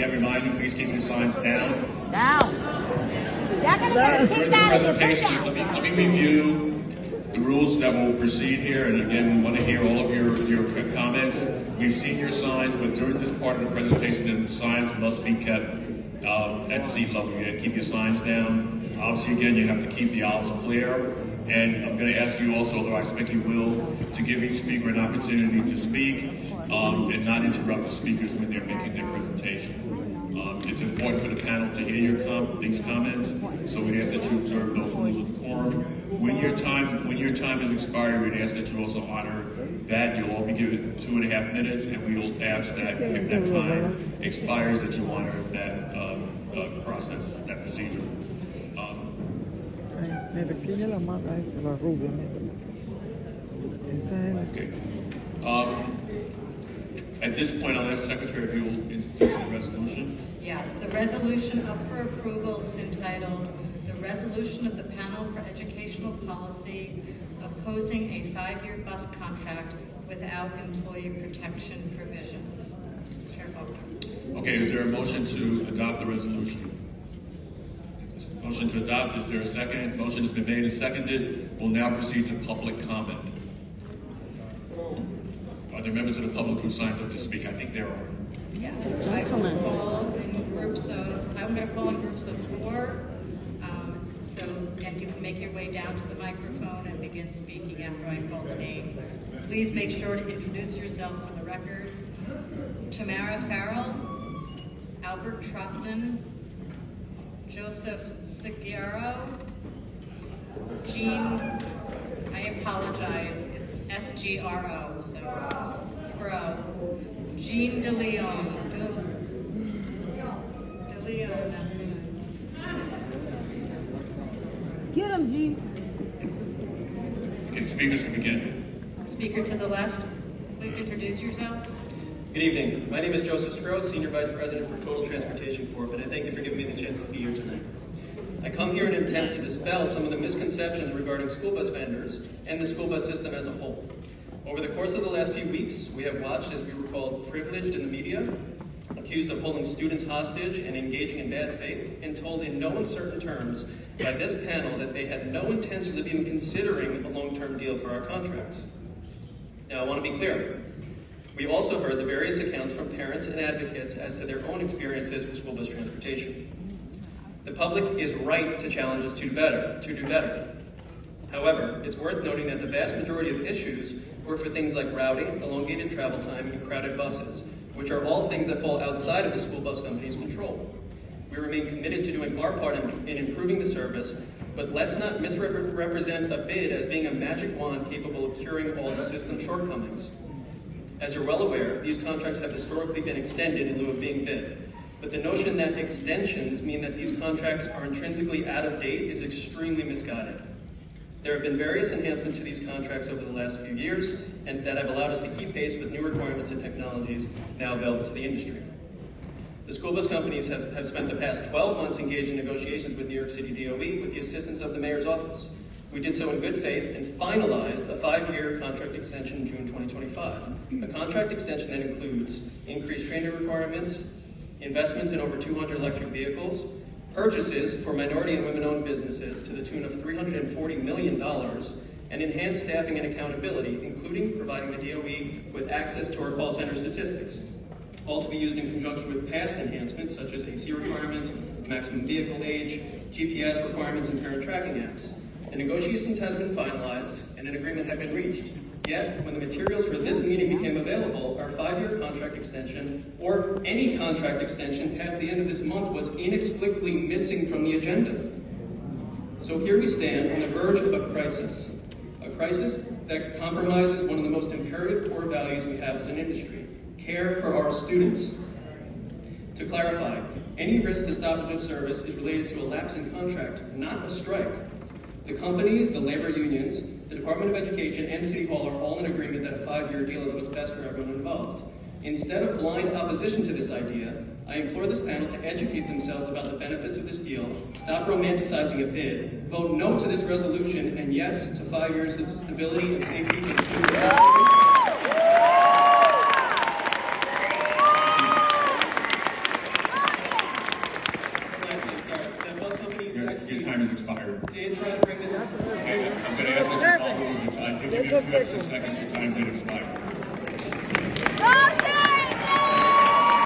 again remind you, please keep your signs down. Down. During the presentation, let me review the rules that will proceed here. And again, we want to hear all of your comments. We've seen your signs, but during this part of the presentation, the signs must be kept at seat level. You gotta keep your signs down. Obviously, again, you have to keep the aisles clear. And I'm going to ask you also, though I expect you will, to give each speaker an opportunity to speak and not interrupt the speakers when they're making their presentation. It's important for the panel to hear these comments, so we ask that you observe those rules of decorum. When your time is expired, we'd ask that you also honor that. You'll all be given 2.5 minutes, and we will ask that if that time expires, that you honor that process, that procedure. Okay. At this point, I'll ask Secretary if you will introduce the resolution. Yes, the resolution up for approval is entitled, "The Resolution of the Panel for Educational Policy Opposing a 5-Year Bus Contract Without Employee Protection Provisions." Chair Faulkner. Okay, is there a motion to adopt the resolution? Motion to adopt, is there a second? Motion has been made and seconded. We'll now proceed to public comment. Are there members of the public who signed up to speak? I think there are. Yes, I will call in groups of, I'm going to call in groups of 4. And you can make your way down to the microphone and begin speaking after I call the names. Please make sure to introduce yourself for the record. Tamara Farrell, Albert Trotman, Joseph Seguero, Jean, I apologize, it's S-G-R-O, so Scro, Jean DeLeon, DeLeon, that's what I Get him, G. Okay, speakers can begin. Speaker to the left, please introduce yourself. Good evening. My name is Joseph Scro, Senior Vice President for Total Transportation Corp, and I thank you for giving me the chance to be here tonight. I come here in an attempt to dispel some of the misconceptions regarding school bus vendors and the school bus system as a whole. Over the course of the last few weeks, we have watched as we were called privileged in the media, accused of holding students hostage and engaging in bad faith, and told in no uncertain terms by this panel that they had no intentions of even considering a long-term deal for our contracts. Now, I want to be clear. We also heard the various accounts from parents and advocates as to their own experiences with school bus transportation. The public is right to challenge us to do better. However, it's worth noting that the vast majority of issues were for things like routing, elongated travel time, and crowded buses, which are all things that fall outside of the school bus company's control. We remain committed to doing our part in improving the service, but let's not misrepresent a bid as being a magic wand capable of curing all the system's shortcomings. As you're well aware, these contracts have historically been extended in lieu of being bid. But the notion that extensions mean that these contracts are intrinsically out of date is extremely misguided. There have been various enhancements to these contracts over the last few years, and that have allowed us to keep pace with new requirements and technologies now available to the industry. The school bus companies have spent the past 12 months engaged in negotiations with New York City DOE with the assistance of the mayor's office. We did so in good faith and finalized a 5-year contract extension in June 2025. A contract extension that includes increased training requirements, investments in over 200 electric vehicles, purchases for minority and women-owned businesses to the tune of $340 million, and enhanced staffing and accountability, including providing the DOE with access to our call center statistics, all to be used in conjunction with past enhancements such as AC requirements, maximum vehicle age, GPS requirements, and parent tracking apps. The negotiations have been finalized and an agreement had been reached. Yet, when the materials for this meeting became available, our 5-year contract extension, or any contract extension past the end of this month, was inexplicably missing from the agenda. So here we stand on the verge of a crisis that compromises one of the most imperative core values we have as an industry, care for our students. To clarify, any risk to stoppage of service is related to a lapse in contract, not a strike. The companies, the labor unions, the Department of Education, and City Hall are all in agreement that a 5-year deal is what's best for everyone involved. Instead of blind opposition to this idea, I implore this panel to educate themselves about the benefits of this deal, stop romanticizing a bid, vote no to this resolution, and yes to 5 years of stability and safety for the students of this city. Your time has expired. did try to bring this up. Okay, I'm going to ask that you follow the rules. I did give you a few extra seconds. Your time did expire.